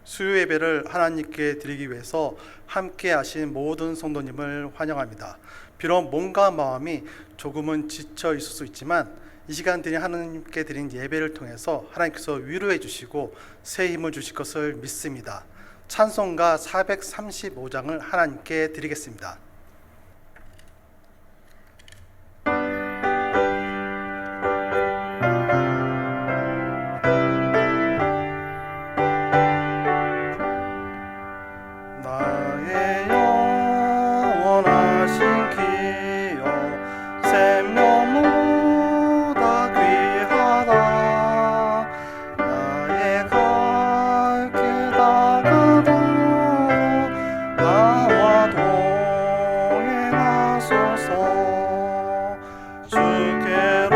수요 예배를 하나님께 드리기 위해서 함께 하신 모든 성도님을 환영합니다. 비록 몸과 마음이 조금은 지쳐 있을 수 있지만 이 시간들이 하나님께 드린 예배를 통해서 하나님께서 위로해 주시고 새 힘을 주실 것을 믿습니다. 찬송가 435장을 하나님께 드리겠습니다. 나의 영원하신 기여 생명보다 귀하다. 나의 갈 길 다가도 나와 동행하소서. 주께로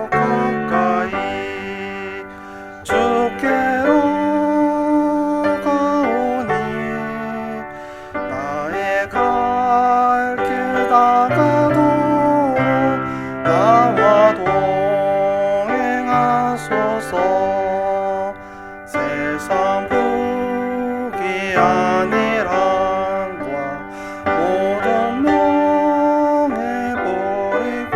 가까이 주께로 나의 갈 길 다가도 나와 동행하소서. 세상 복이 아니란과 모든 명예버리고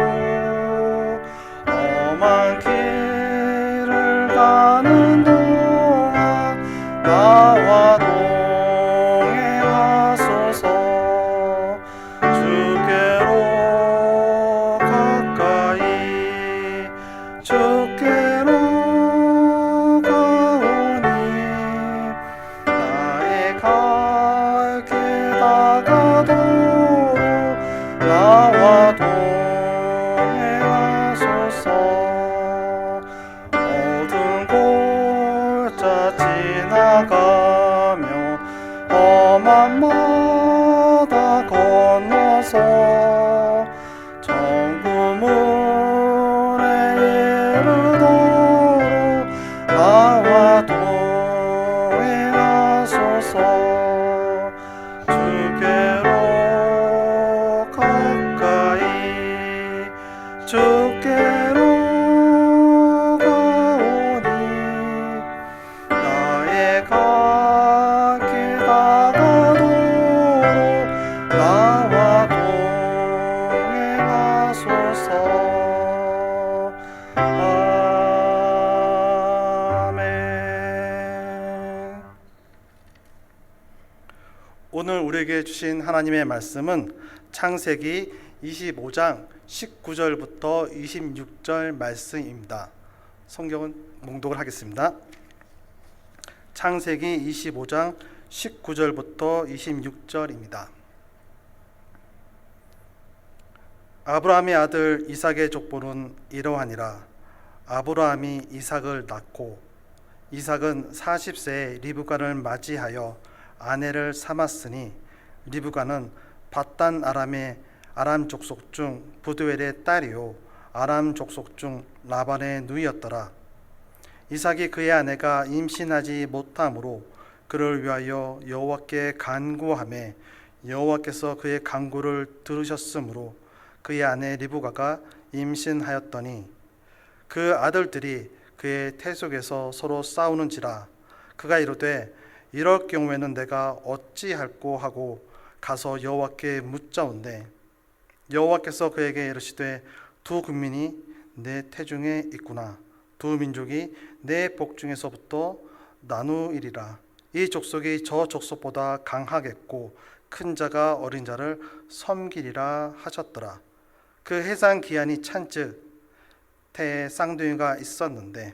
험한 길을 가는 동안 나와 동행하소서. 주께로 가까이 주께로 가오니 나의 갈 길 다가도 나와 동행하소서. 모든 골짜 지나가며 험한 마다 건너서 정구문에 이르도록 나와 동행하소서. 주께로 가까이 주께로 가오니 나의 갈 길 다가도 나와 동행하소서. 아멘. 오늘 우리에게 주신 하나님의 말씀은 창세기 25장 19절부터 26절 말씀입니다. 성경은 봉독을 하겠습니다. 창세기 25장 19절부터 26절입니다. 아브라함의 아들 이삭의 족보는 이러하니라. 아브라함이 이삭을 낳고 이삭은 40세에 리브가를 맞이하여 아내를 삼았으니 리브가는 밧단 아람의 아람 족속 중 부두엘의 딸이요 아람 족속 중 라반의 누이였더라. 이삭이 그의 아내가 임신하지 못함으로 그를 위하여 여호와께 간구하매 여호와께서 그의 간구를 들으셨으므로 그의 아내 리브가가 임신하였더니 그 아들들이 그의 태속에서 서로 싸우는지라. 그가 이르되 이럴 경우에는 내가 어찌할꼬 하고 가서 여호와께 묻자온대. 여호와께서 그에게 이르시되 두 국민이 내 태중에 있구나. 두 민족이 내 복중에서부터 나누이리라. 이 족속이 저 족속보다 강하겠고 큰 자가 어린 자를 섬기리라 하셨더라. 그 해산 기한이 찬즉 태에 쌍둥이가 있었는데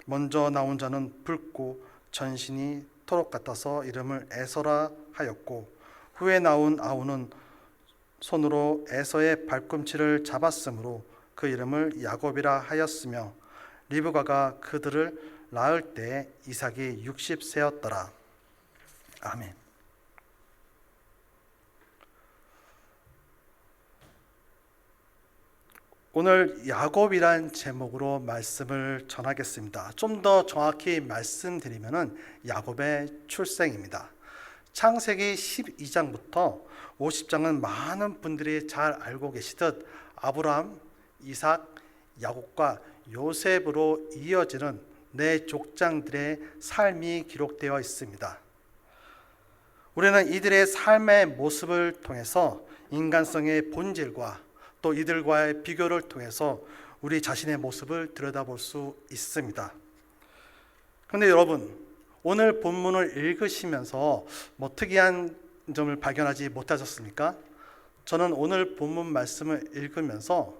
먼저 나온 자는 붉고 전신이 토록 같아서 이름을 에서라 하였고 후에 나온 아우는 손으로 에서의 발꿈치를 잡았으므로 그 이름을 야곱이라 하였으며 리브가가 그들을 낳을 때 이삭이 60세였더라. 아멘. 오늘 야곱이란 제목으로 말씀을 전하겠습니다. 좀 더 정확히 말씀드리면 야곱의 출생입니다. 창세기 12장부터 50장은 많은 분들이 잘 알고 계시듯 아브라함, 이삭, 야곱과 요셉으로 이어지는 내 족장들의 삶이 기록되어 있습니다. 우리는 이들의 삶의 모습을 통해서 인간성의 본질과 또 이들과의 비교를 통해서 우리 자신의 모습을 들여다볼 수 있습니다. 그런데 여러분, 오늘 본문을 읽으시면서 특이한 점을 발견하지 못하셨습니까? 저는 오늘 본문 말씀을 읽으면서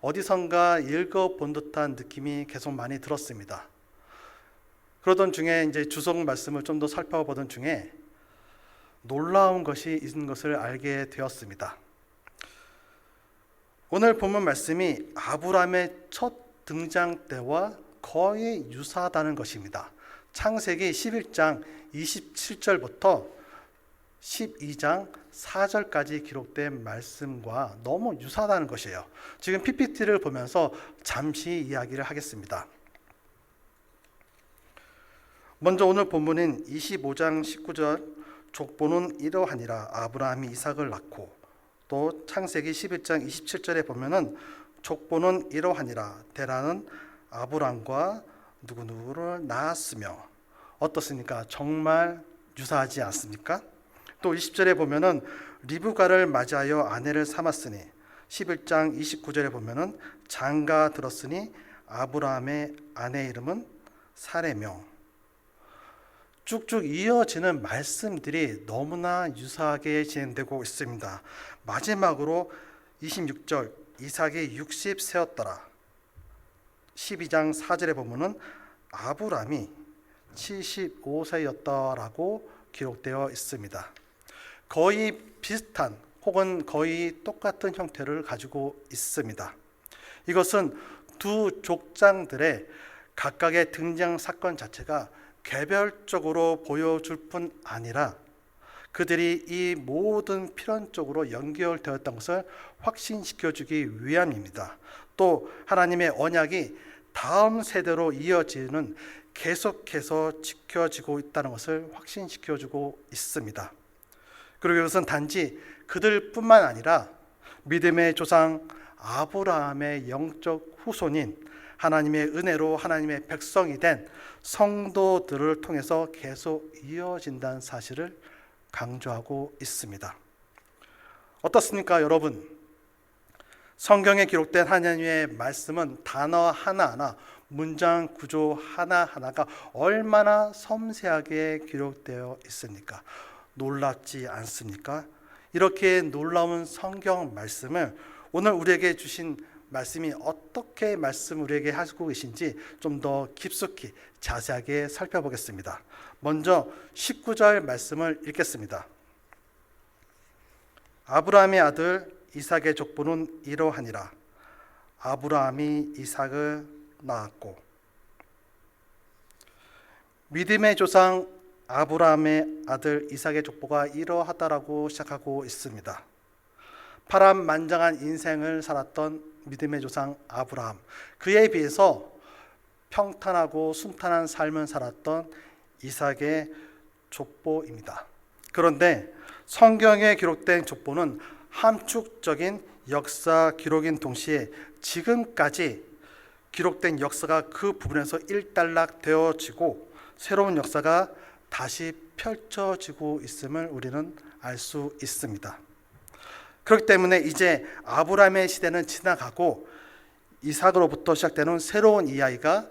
어디선가 읽어본 듯한 느낌이 계속 많이 들었습니다. 그러던 중에 이제 주석 말씀을 좀 더 살펴보던 중에 놀라운 것이 있는 것을 알게 되었습니다. 오늘 본문 말씀이 아브라함의 첫 등장 때와 거의 유사하다는 것입니다. 창세기 11장 27절부터 12장 4절까지 기록된 말씀과 너무 유사하다는 것이에요. 지금 PPT를 보면서 잠시 이야기를 하겠습니다. 먼저 오늘 본문인 25장 19절 족보는 이러하니라 아브라함이 이삭을 낳고, 또 창세기 11장 27절에 보면은 족보는 이러하니라 데라는 아브람과 누구누구를 낳았으며, 어떻습니까? 정말 유사하지 않습니까? 또 20절에 보면은 리브가를 맞이하여 아내를 삼았으니, 11장 29절에 보면은 장가 들었으니 아브라함의 아내 이름은 사레며, 쭉쭉 이어지는 말씀들이 너무나 유사하게 진행되고 있습니다. 마지막으로 26절 이삭이 60 세었더라. 12장 4절에 보면은 아브람이 75세였다라고 기록되어 있습니다. 거의 비슷한 혹은 거의 똑같은 형태를 가지고 있습니다. 이것은 두 족장들의 각각의 등장 사건 자체가 개별적으로 보여줄 뿐 아니라 그들이 이 모든 필연적으로 연결되었던 것을 확신시켜주기 위함입니다. 또 하나님의 언약이 다음 세대로 이어지는 계속해서 지켜지고 있다는 것을 확신시켜주고 있습니다. 그리고 이것은 단지 그들뿐만 아니라 믿음의 조상 아브라함의 영적 후손인 하나님의 은혜로 하나님의 백성이 된 성도들을 통해서 계속 이어진다는 사실을 강조하고 있습니다. 어떻습니까, 여러분? 성경에 기록된 하나님의 말씀은 단어 하나하나, 문장 구조 하나하나가 얼마나 섬세하게 기록되어 있습니까? 놀랍지 않습니까? 이렇게 놀라운 성경 말씀을 오늘 우리에게 주신 말씀이 어떻게 말씀 우리에게 하고 계신지 좀 더 깊숙이 자세하게 살펴보겠습니다. 먼저 19절 말씀을 읽겠습니다. 아브라함의 아들 이삭의 족보는 이러하니라 아브라함이 이삭을 낳았고. 믿음의 조상 아브라함의 아들 이삭의 족보가 이러하다라고 시작하고 있습니다. 파란만장한 인생을 살았던 믿음의 조상 아브라함, 그에 비해서 평탄하고 순탄한 삶을 살았던 이삭의 족보입니다. 그런데 성경에 기록된 족보는 함축적인 역사 기록인 동시에 지금까지 기록된 역사가 그 부분에서 일단락 되어지고 새로운 역사가 다시 펼쳐지고 있음을 우리는 알 수 있습니다. 그렇기 때문에 이제 아브라함의 시대는 지나가고 이삭으로부터 시작되는 새로운 이야기가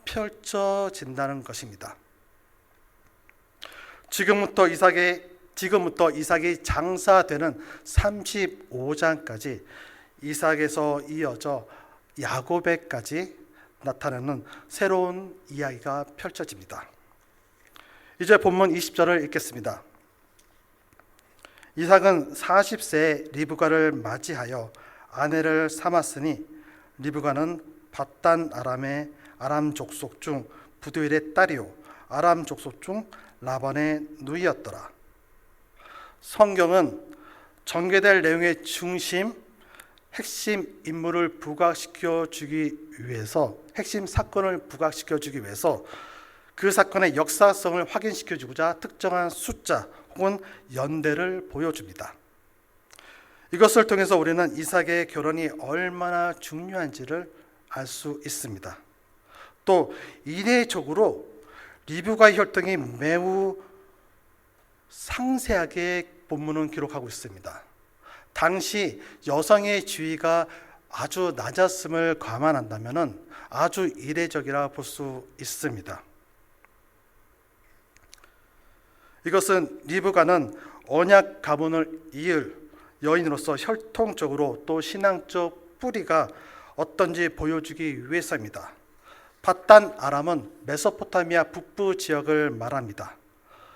펼쳐진다는 것입니다. 지금부터 이삭이 장사되는 35장까지 이삭에서 이어져 야곱에까지 나타나는 새로운 이야기가 펼쳐집니다. 이제 본문 20절을 읽겠습니다. 이삭은 40세에 리브가를 맞이하여 아내를 삼았으니 리브가는 밧단 아람의 아람 족속 중 부두엘의 딸이요 아람 족속 중 라반의 누이였더라. 성경은 전개될 내용의 중심, 핵심 인물을 부각시켜 주기 위해서, 핵심 사건을 부각시켜 주기 위해서 그 사건의 역사성을 확인시켜 주고자 특정한 숫자 혹은 연대를 보여줍니다. 이것을 통해서 우리는 이삭의 결혼이 얼마나 중요한지를 알 수 있습니다. 또 이례적으로 리브가의 혈통이 매우 상세하게 본문은 기록하고 있습니다. 당시 여성의 지위가 아주 낮았음을 감안한다면 아주 이례적이라 볼 수 있습니다. 이것은 리브가는 언약 가문을 이을 여인으로서 혈통적으로 또 신앙적 뿌리가 어떤지 보여주기 위해서입니다. 밧단 아람은 메소포타미아 북부 지역을 말합니다.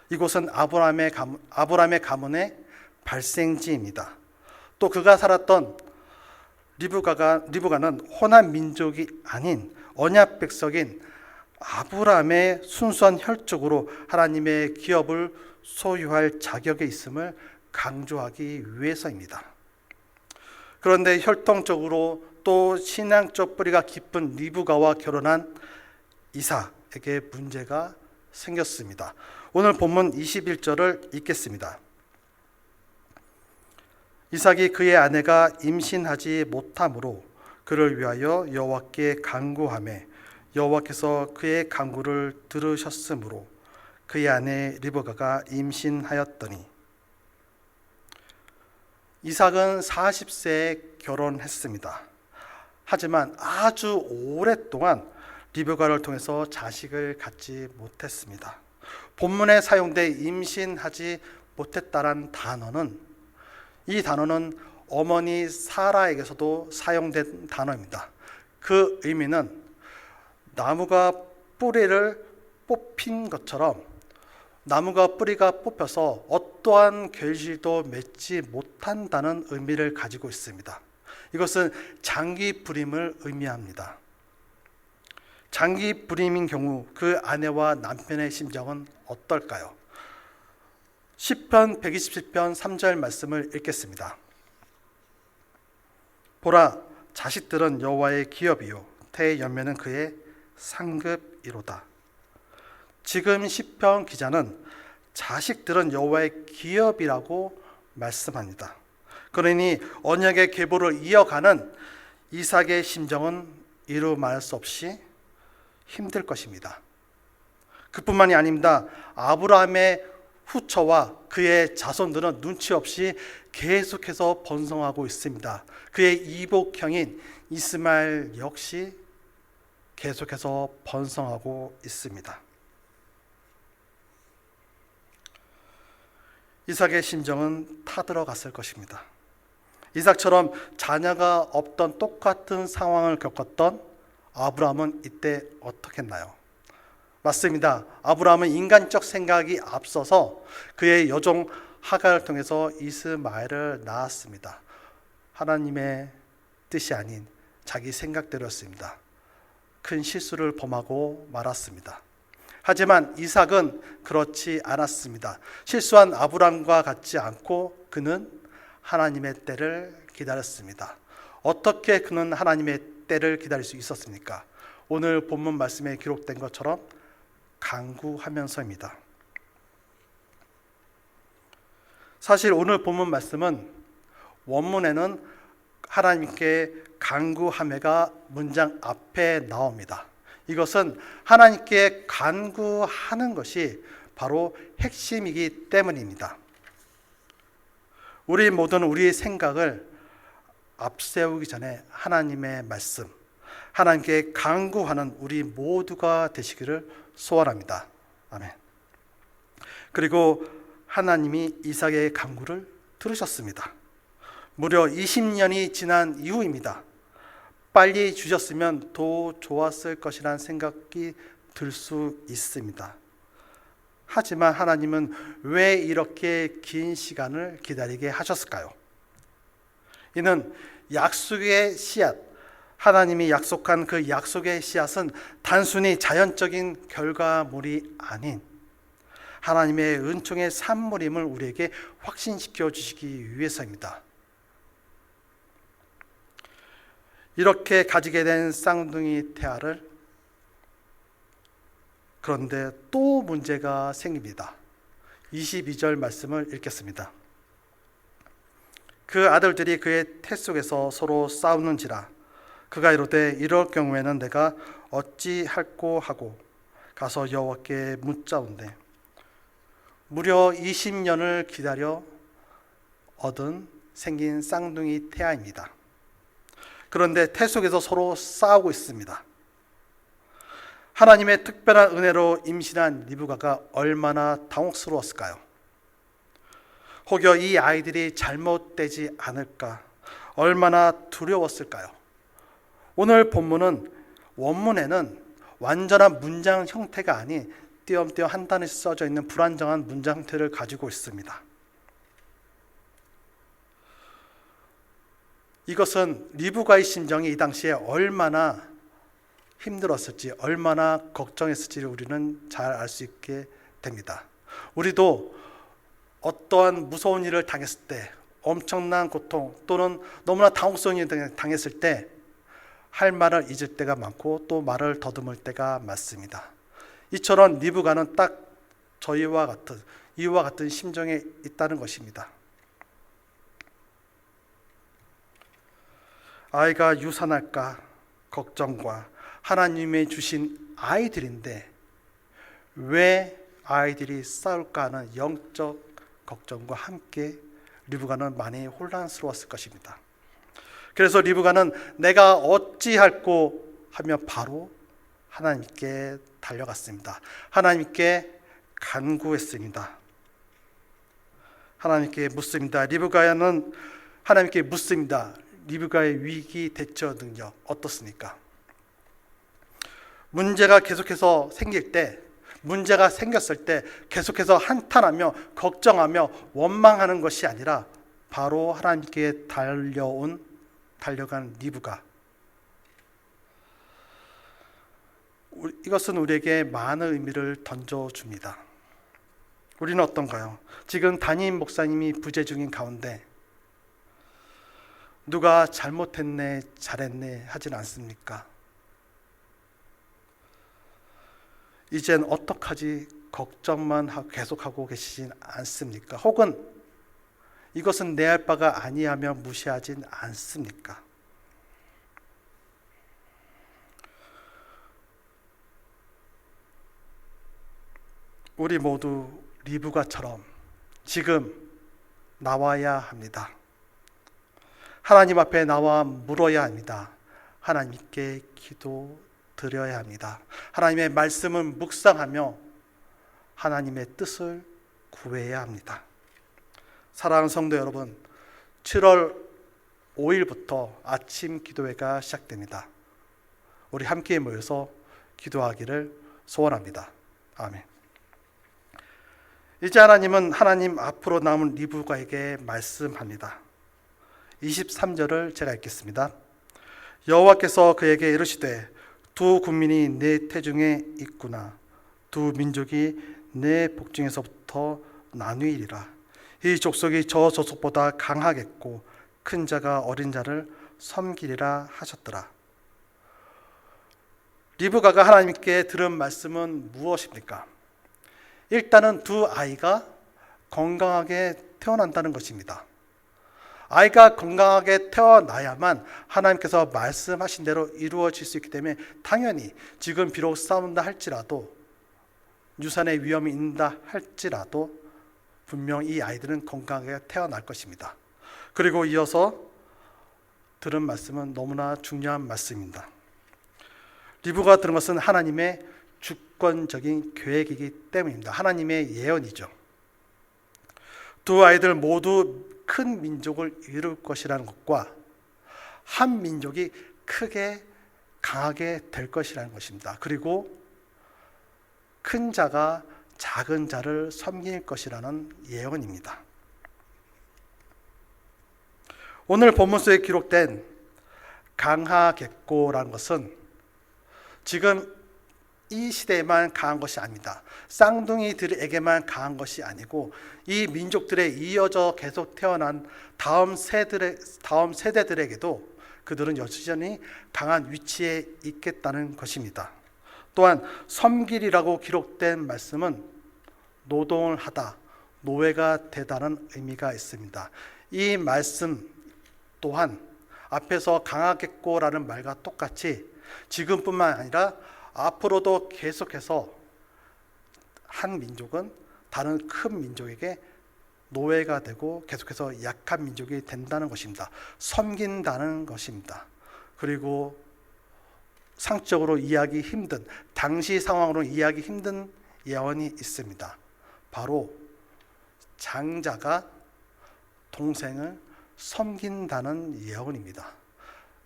이곳은 아브라함의 가문의 발생지입니다. 또 그가 살았던 리브가는 호남 민족이 아닌 언약 백성인 아브라함의 순수한 혈족으로 하나님의 기업을 소유할 자격에 있음을 강조하기 위해서입니다. 그런데 혈통적으로 또 신앙적 뿌리가 깊은 리브가와 결혼한 이삭에게 문제가 생겼습니다. 오늘 본문 21절을 읽겠습니다. 이삭이 그의 아내가 임신하지 못함으로 그를 위하여 여호와께 간구하매 여호와께서 그의 간구를 들으셨으므로 그의 아내 리브가가 임신하였더니 이삭은 40세에 결혼했습니다. 하지만 아주 오랫동안 리브가를 통해서 자식을 갖지 못했습니다. 본문에 사용된 임신하지 못했다란 단어는 이 단어는 어머니 사라에게서도 사용된 단어입니다. 그 의미는 나무가 뿌리를 뽑힌 것처럼 나무가 뿌리가 뽑혀서 어떠한 결실도 맺지 못한다는 의미를 가지고 있습니다. 이것은 장기 불임을 의미합니다. 장기 불임인 경우 그 아내와 남편의 심정은 어떨까요? 시편 127편 3절 말씀을 읽겠습니다. 보라, 자식들은 여호와의 기업이요 태의 열매는 그의 상급이로다. 지금 시편 기자는 자식들은 여호와의 기업이라고 말씀합니다. 그러니 언약의 계보를 이어가는 이삭의 심정은 이루 말할 수 없이 힘들 것입니다. 그뿐만이 아닙니다. 아브라함의 후처와 그의 자손들은 눈치 없이 계속해서 번성하고 있습니다. 그의 이복형인 이스마엘 역시 계속해서 번성하고 있습니다. 이삭의 심정은 타들어갔을 것입니다. 이삭처럼 자녀가 없던 똑같은 상황을 겪었던 아브라함은 이때 어떻게 했나요? 맞습니다. 아브라함은 인간적 생각이 앞서서 그의 여종 하갈을 통해서 이스마엘을 낳았습니다. 하나님의 뜻이 아닌 자기 생각대로였습니다. 큰 실수를 범하고 말았습니다. 하지만 이삭은 그렇지 않았습니다. 실수한 아브라함과 같지 않고 그는 하나님의 때를 기다렸습니다. 어떻게 그는 하나님의 때를 기다릴 수 있었습니까? 오늘 본문 말씀에 기록된 것처럼 간구하면서입니다. 사실 오늘 본문 말씀은 원문에는 하나님께 간구하매가 문장 앞에 나옵니다. 이것은 하나님께 간구하는 것이 바로 핵심이기 때문입니다. 우리 모두는 우리의 생각을 앞세우기 전에 하나님의 말씀, 하나님께 간구하는 우리 모두가 되시기를 소원합니다. 아멘. 그리고 하나님이 이삭의 간구를 들으셨습니다. 무려 20년이 지난 이후입니다. 빨리 주셨으면 더 좋았을 것이라는 생각이 들 수 있습니다. 하지만 하나님은 왜 이렇게 긴 시간을 기다리게 하셨을까요? 이는 약속의 씨앗, 하나님이 약속한 그 약속의 씨앗은 단순히 자연적인 결과물이 아닌 하나님의 은총의 산물임을 우리에게 확신시켜 주시기 위해서입니다. 이렇게 가지게 된 쌍둥이 태아를, 그런데 또 문제가 생깁니다. 22절 말씀을 읽겠습니다. 그 아들들이 그의 태 속에서 서로 싸우는지라 그가 이르되 이럴 경우에는 내가 어찌할꼬 하고 가서 여호와께 묻자온대 무려 20년을 기다려 얻은 생긴 쌍둥이 태아입니다. 그런데 태 속에서 서로 싸우고 있습니다. 하나님의 특별한 은혜로 임신한 리브가가 얼마나 당혹스러웠을까요? 혹여 이 아이들이 잘못되지 않을까 얼마나 두려웠을까요? 오늘 본문은 원문에는 완전한 문장 형태가 아닌 띄엄띄엄 한 단씩 써져 있는 불안정한 문장 형태를 가지고 있습니다. 이것은 리브가의 심정이 이 당시에 얼마나 힘들었을지 얼마나 걱정했을지를 우리는 잘 알 수 있게 됩니다. 우리도 어떠한 무서운 일을 당했을 때 엄청난 고통 또는 너무나 당혹스러운 일을 당했을 때 할 말을 잊을 때가 많고 또 말을 더듬을 때가 많습니다. 이처럼 리브가는 딱 이와 같은 심정에 있다는 것입니다. 아이가 유산할까 걱정과 하나님이 주신 아이들인데 왜 아이들이 싸울까 하는 영적 걱정과 함께 리브가는 많이 혼란스러웠을 것입니다. 그래서 리브가는 내가 어찌할꼬 하며 바로 하나님께 달려갔습니다. 하나님께 간구했습니다. 하나님께 묻습니다. 리브가는 하나님께 묻습니다. 리브가의 위기 대처 능력 어떻습니까? 문제가 계속해서 생길 때, 문제가 생겼을 때 계속해서 한탄하며 걱정하며 원망하는 것이 아니라 바로 하나님께 달려간 리브가, 이것은 우리에게 많은 의미를 던져줍니다. 우리는 어떤가요? 지금 담임 목사님이 부재 중인 가운데 누가 잘못했네 잘했네 하진 않습니까? 이젠 어떡하지 걱정만 계속하고 계시진 않습니까? 혹은 이것은 내 할 바가 아니하며 무시하진 않습니까? 우리 모두 리브가처럼 지금 나와야 합니다. 하나님 앞에 나와 물어야 합니다. 하나님께 기도드려야 합니다. 하나님의 말씀을 묵상하며 하나님의 뜻을 구해야 합니다. 사랑하는 성도 여러분, 7월 5일부터 아침 기도회가 시작됩니다. 우리 함께 모여서 기도하기를 소원합니다. 아멘. 이제 하나님은 하나님 앞으로 남은 리브가에게 말씀합니다. 23절을 제가 읽겠습니다. 여호와께서 그에게 이르시되 두 국민이 내 태중에 있구나. 두 민족이 내 복중에서부터 나뉘리라. 이 족속이 저 족속보다 강하겠고 큰 자가 어린 자를 섬기리라 하셨더라. 리브가가 하나님께 들은 말씀은 무엇입니까? 일단은 두 아이가 건강하게 태어난다는 것입니다. 아이가 건강하게 태어나야만 하나님께서 말씀하신 대로 이루어질 수 있기 때문에 당연히 지금 비록 싸운다 할지라도 유산의 위험이 있다 할지라도 분명 이 아이들은 건강하게 태어날 것입니다. 그리고 이어서 들은 말씀은 너무나 중요한 말씀입니다. 리브가 들은 것은 하나님의 주권적인 계획이기 때문입니다. 하나님의 예언이죠. 두 아이들 모두 큰 민족을 이룰 것이라는 것과 한 민족이 크게 강하게 될 것이라는 것입니다. 그리고 큰 자가 작은 자를 섬길 것이라는 예언입니다. 오늘 본문 속에 기록된 강하겠고라는 것은 지금 이 시대에만 강한 것이 아닙니다. 쌍둥이들에게만 강한 것이 아니고 이 민족들에 이어져 계속 태어난 다음 세대들에게도 그들은 여전히 강한 위치에 있겠다는 것입니다. 또한 섬길이라고 기록된 말씀은 노동을 하다, 노예가 되다는 의미가 있습니다. 이 말씀 또한 앞에서 강하겠고라는 말과 똑같이 지금뿐만 아니라 앞으로도 계속해서 한 민족은 다른 큰 민족에게 노예가 되고 계속해서 약한 민족이 된다는 것입니다. 섬긴다는 것입니다. 그리고 상적으로 이해하기 힘든, 당시 상황으로 이해하기 힘든 예언이 있습니다. 바로 장자가 동생을 섬긴다는 예언입니다.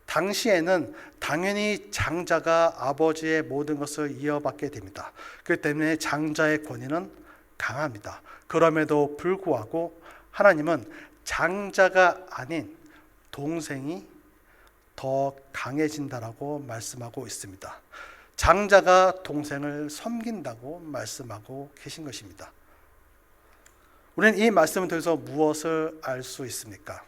당시에는 당연히 장자가 아버지의 모든 것을 이어받게 됩니다. 그렇기 때문에 장자의 권위는 강합니다. 그럼에도 불구하고 하나님은 장자가 아닌 동생이 더 강해진다라고 말씀하고 있습니다. 장자가 동생을 섬긴다고 말씀하고 계신 것입니다. 우리는 이 말씀을 통해서 무엇을 알 수 있습니까?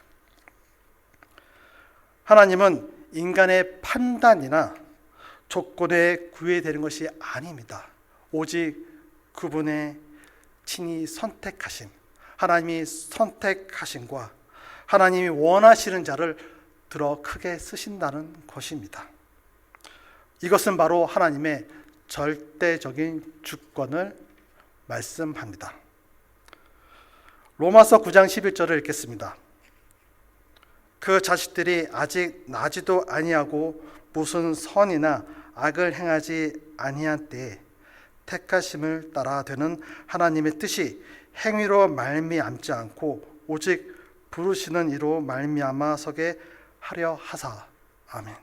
하나님은 인간의 판단이나 조건에 구애되는 것이 아닙니다. 오직 그분의 친히 선택하신, 하나님이 선택하신과 하나님이 원하시는 자를 들어 크게 쓰신다는 것입니다. 이것은 바로 하나님의 절대적인 주권을 말씀합니다. 로마서 9장 11절을 읽겠습니다. 그 자식들이 아직 나지도 아니하고 무슨 선이나 악을 행하지 아니한 때에 택하심을 따라 되는 하나님의 뜻이 행위로 말미암지 않고 오직 부르시는 이로 말미암아 서게 하려 하사. 아멘.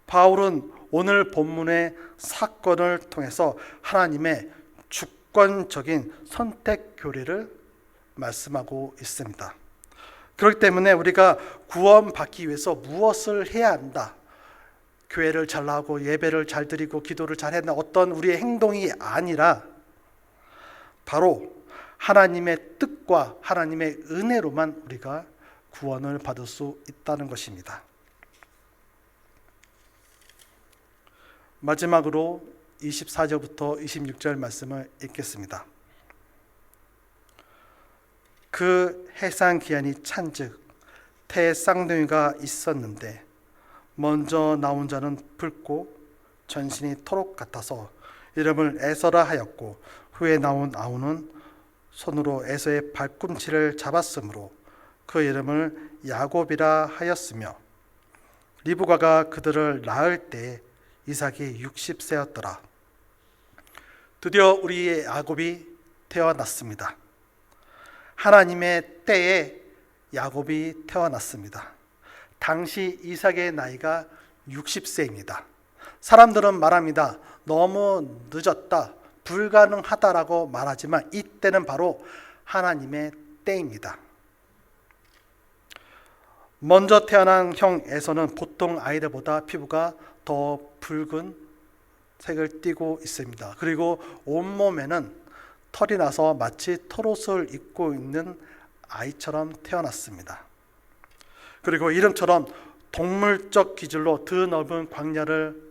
바울은 오늘 본문의 사건을 통해서 하나님의 주권적인 선택 교리를 말씀하고 있습니다. 그렇기 때문에 우리가 구원받기 위해서 무엇을 해야 한다, 교회를 잘 나오고 예배를 잘 드리고 기도를 잘 한다, 어떤 우리의 행동이 아니라 바로 하나님의 뜻과 하나님의 은혜로만 우리가 구원을 받을 수 있다는 것입니다. 마지막으로 24절부터 26절 말씀을 읽겠습니다. 그 해상 기한이 찬즉 태 쌍둥이가 있었는데 먼저 나온 자는 붉고 전신이 토록 같아서 이름을 에서라 하였고 후에 나온 아우는 손으로 에서의 발꿈치를 잡았으므로 그 이름을 야곱이라 하였으며 리브가가 그들을 낳을 때 이삭이 60세였더라. 드디어 우리의 야곱이 태어났습니다. 하나님의 때에 야곱이 태어났습니다. 당시 이삭의 나이가 60세입니다. 사람들은 말합니다. 너무 늦었다, 불가능하다라고 말하지만 이때는 바로 하나님의 때입니다. 먼저 태어난 형 에서는 보통 아이들보다 피부가 더 붉은 색을 띠고 있습니다. 그리고 온몸에는 털이 나서 마치 털옷을 입고 있는 아이처럼 태어났습니다. 그리고 이름처럼 동물적 기질로 드넓은 광야를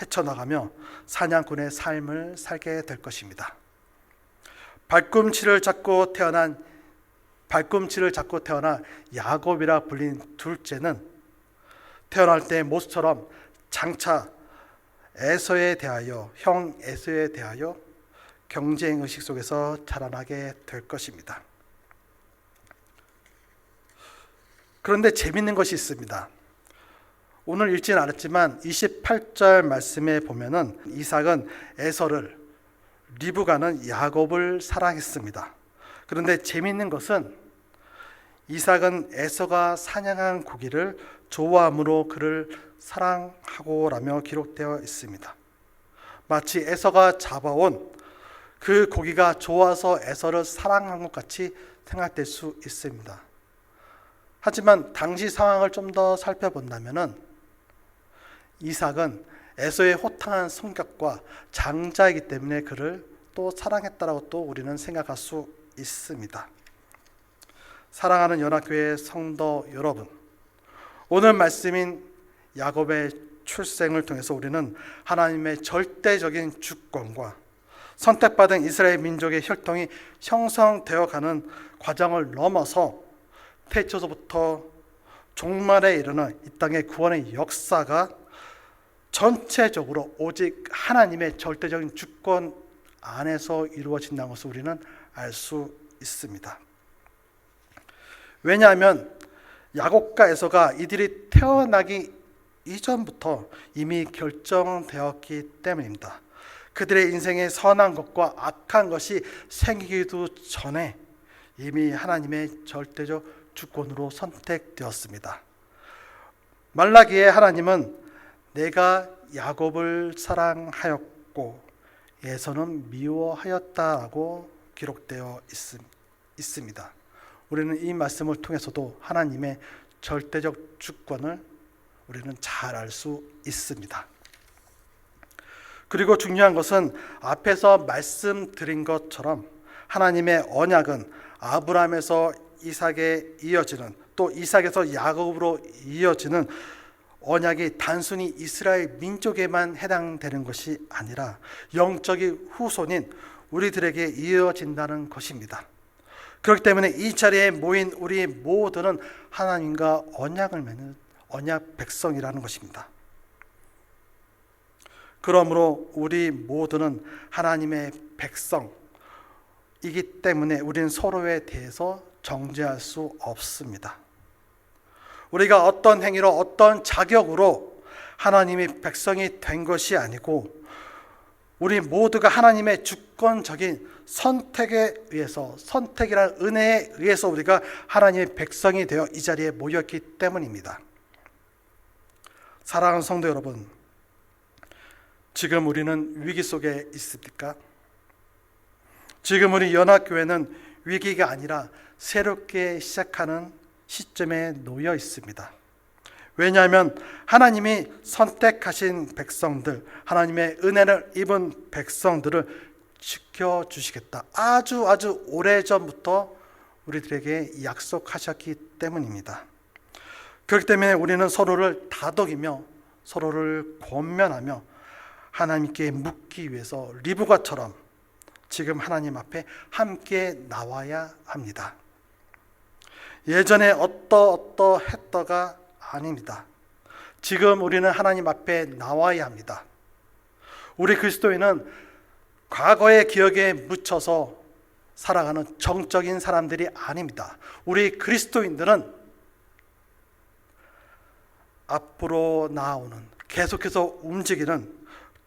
헤쳐나가며 사냥꾼의 삶을 살게 될 것입니다. 발꿈치를 잡고 태어나 야곱이라 불린 둘째는 태어날 때 모습처럼 장차 에서에 대하여, 형 에서에 대하여 경쟁의식 속에서 자라나게 될 것입니다. 그런데 재밌는 것이 있습니다. 오늘 읽지는 않았지만 28절 말씀에 보면은 이삭은 에서를, 리브가는 야곱을 사랑했습니다. 그런데 재밌는 것은 이삭은 에서가 사냥한 고기를 좋아함으로 그를 사랑하고라며 기록되어 있습니다. 마치 에서가 잡아온 그 고기가 좋아서 에서를 사랑한 것 같이 생각될 수 있습니다. 하지만 당시 상황을 좀 더 살펴본다면 이삭은 에서의 호탕한 성격과 장자이기 때문에 그를 또 사랑했다라고 또 우리는 생각할 수 있습니다. 사랑하는 연합교회 성도 여러분, 오늘 말씀인 야곱의 출생을 통해서 우리는 하나님의 절대적인 주권과 선택받은 이스라엘 민족의 혈통이 형성되어 가는 과정을 넘어서 태초서부터 종말에 이르는 이 땅의 구원의 역사가 전체적으로 오직 하나님의 절대적인 주권 안에서 이루어진다는 것을 우리는 알 수 있습니다. 왜냐하면 야곱과 에서가 이들이 태어나기 이전부터 이미 결정되었기 때문입니다. 그들의 인생에 선한 것과 악한 것이 생기기도 전에 이미 하나님의 절대적 주권으로 선택되었습니다. 말라기에 하나님은 내가 야곱을 사랑하였고 에서는 미워하였다라고 기록되어 있습니다. 우리는 이 말씀을 통해서도 하나님의 절대적 주권을 우리는 잘 알 수 있습니다. 그리고 중요한 것은 앞에서 말씀드린 것처럼 하나님의 언약은 아브라함에서 이삭에 이어지는, 또 이삭에서 야곱으로 이어지는 언약이 단순히 이스라엘 민족에만 해당되는 것이 아니라 영적인 후손인 우리들에게 이어진다는 것입니다. 그렇기 때문에 이 자리에 모인 우리 모두는 하나님과 언약을 맺는 언약 백성이라는 것입니다. 그러므로 우리 모두는 하나님의 백성이기 때문에 우리는 서로에 대해서 정죄할 수 없습니다. 우리가 어떤 행위로 어떤 자격으로 하나님의 백성이 된 것이 아니고 우리 모두가 하나님의 주권적인 선택에 의해서, 선택이라는 은혜에 의해서 우리가 하나님의 백성이 되어 이 자리에 모였기 때문입니다. 사랑하는 성도 여러분, 지금 우리는 위기 속에 있습니까? 지금 우리 연합교회는 위기가 아니라 새롭게 시작하는 시점에 놓여 있습니다. 왜냐하면 하나님이 선택하신 백성들, 하나님의 은혜를 입은 백성들을 지켜주시겠다, 아주 오래전부터 우리들에게 약속하셨기 때문입니다. 그렇기 때문에 우리는 서로를 다독이며 서로를 권면하며 하나님께 묻기 위해서 리브가처럼 지금 하나님 앞에 함께 나와야 합니다. 예전에 어떠했더가 아닙니다. 지금 우리는 하나님 앞에 나와야 합니다. 우리 그리스도인은 과거의 기억에 묻혀서 살아가는 정적인 사람들이 아닙니다. 우리 그리스도인들은 앞으로 나아오는, 계속해서 움직이는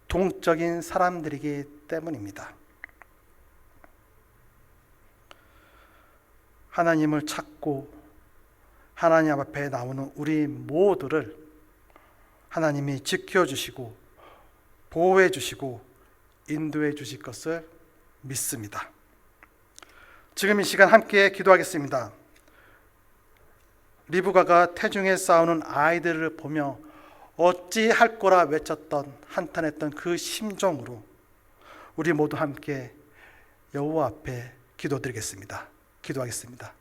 동적인 사람들이기 때문입니다. 하나님을 찾고 하나님 앞에 나오는 우리 모두를 하나님이 지켜주시고 보호해 주시고 인도해 주실 것을 믿습니다. 지금 이 시간 함께 기도하겠습니다. 리브가가 태중에 싸우는 아이들을 보며 어찌할 거라 외쳤던, 한탄했던 그 심정으로 우리 모두 함께 여호와 앞에 기도드리겠습니다. 기도하겠습니다.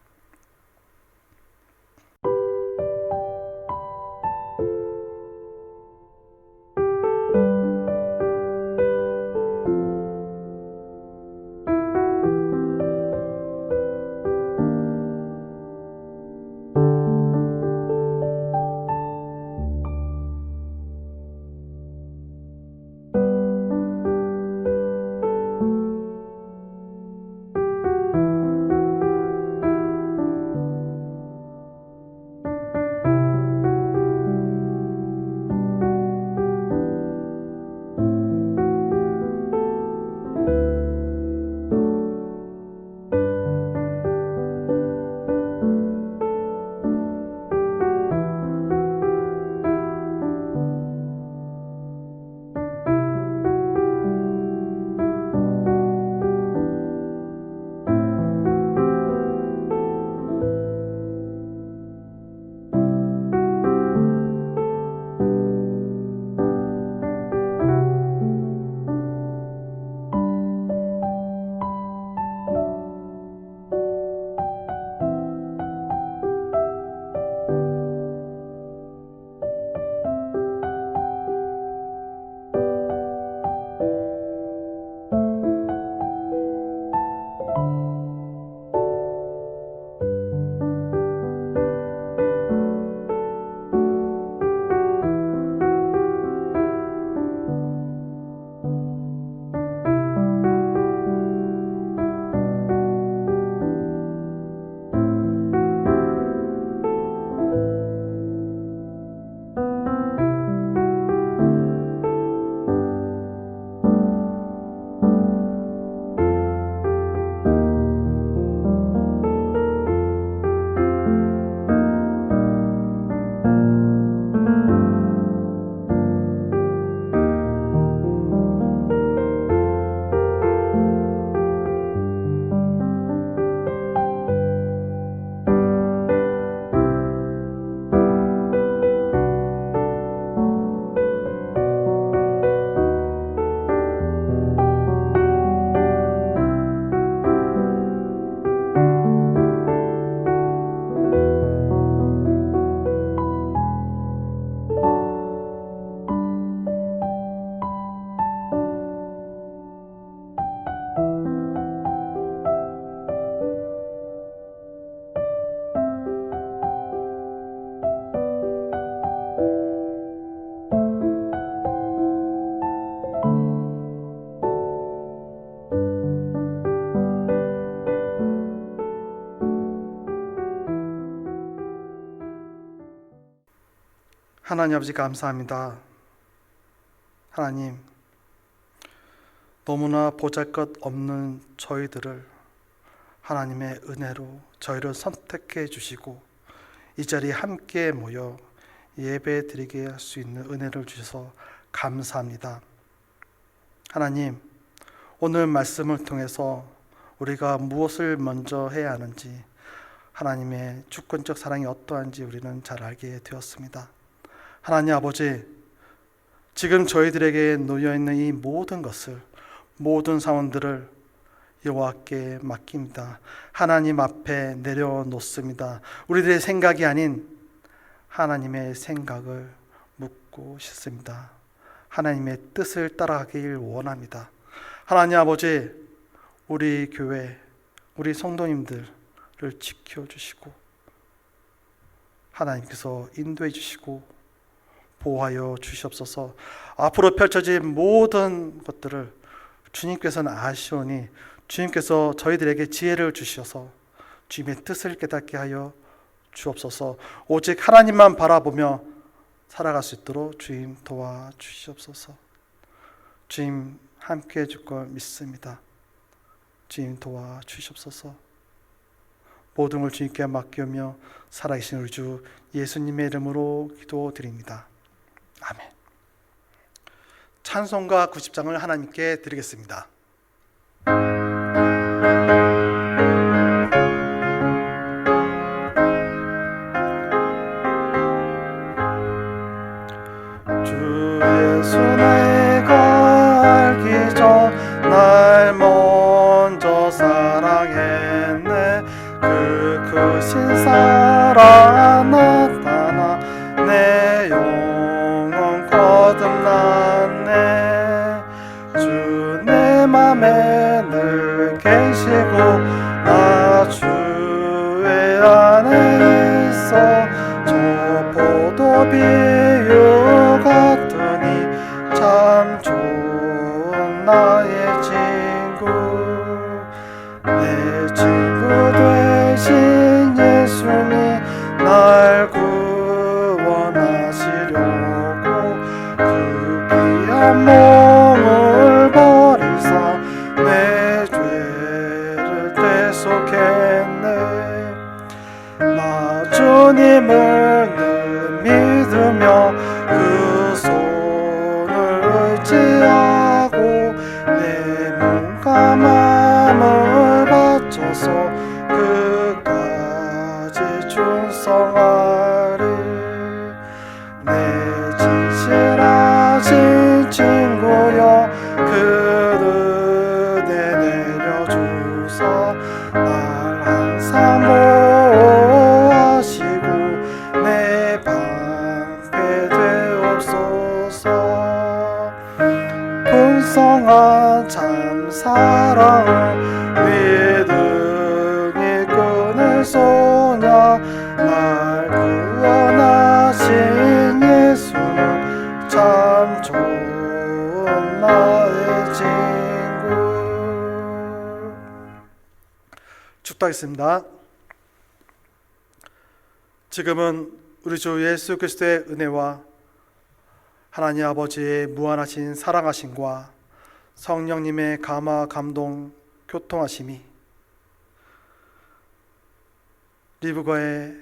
하나님 아버지 감사합니다. 하나님, 너무나 보잘것없는 저희들을 하나님의 은혜로 저희를 선택해 주시고 이 자리에 함께 모여 예배 드리게 할 수 있는 은혜를 주셔서 감사합니다. 하나님, 오늘 말씀을 통해서 우리가 무엇을 먼저 해야 하는지, 하나님의 주권적 사랑이 어떠한지 우리는 잘 알게 되었습니다. 하나님 아버지, 지금 저희들에게 놓여있는 이 모든 것을, 모든 상황들을 여호와께 맡깁니다. 하나님 앞에 내려놓습니다. 우리들의 생각이 아닌 하나님의 생각을 묻고 싶습니다. 하나님의 뜻을 따라가길 원합니다. 하나님 아버지, 우리 교회, 우리 성도님들을 지켜주시고 하나님께서 인도해 주시고 보호하여 주시옵소서. 앞으로 펼쳐질 모든 것들을 주님께서는 아시오니 주님께서 저희들에게 지혜를 주셔서 주님의 뜻을 깨닫게 하여 주옵소서. 오직 하나님만 바라보며 살아갈 수 있도록 주님 도와주시옵소서. 주님 함께 해줄 걸 믿습니다. 주님 도와주시옵소서. 모든 걸 주님께 맡기며 살아계신 우리 주 예수님의 이름으로 기도드립니다. 아멘. 찬송가 90장을 하나님께 드리겠습니다. 주 예수 내가 알기 전 날 먼저 사랑했네. 그 크신 사랑 나타나 내 영혼 거듭났네. 주 내 맘에 늘 계시고 나 주의 안에 있어. 저 포도비유 같으니 참 좋은 나의 친구. 내 친구 되신 예수님 날 구원하시려고 그 귀한 몸을 버리사 내 죄를 대속했네. 나 주님을 늘 믿으며 그 손을 의지하고 내 몸과 마음을 바쳐서 그까지 충성하리. 내 진실하신 친구여 그 은혜 내려주사 날 항상 보호하시고 내 방패 되옵소서. 풍성한 참 사랑을 믿음이 끊을 소냐. 날 구원하신 예수는 참 좋은 나의 친구. 축도하겠습니다. 지금은 우리 주 예수 그리스도의 은혜와 하나님 아버지의 무한하신 사랑하심과 성령님의 감화 감동 교통하심이 리브가의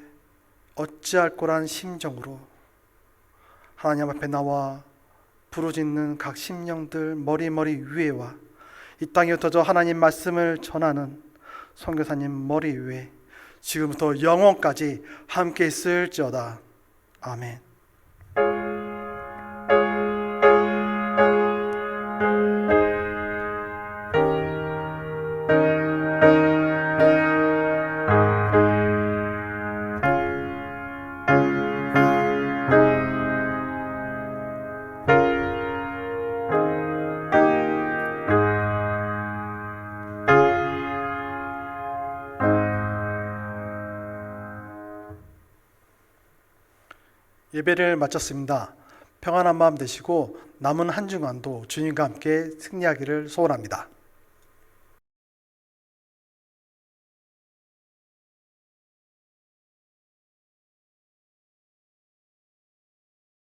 어찌할 거란 심정으로 하나님 앞에 나와 부르짖는 각 심령들 머리 위에와 이 땅에 흩어져 하나님 말씀을 전하는 선교사님 머리 위에 지금부터 영원까지 함께 있을지어다. 아멘. 예배를 마쳤습니다. 평안한 마음 되시고 남은 한 주간도 주님과 함께 승리하기를 소원합니다.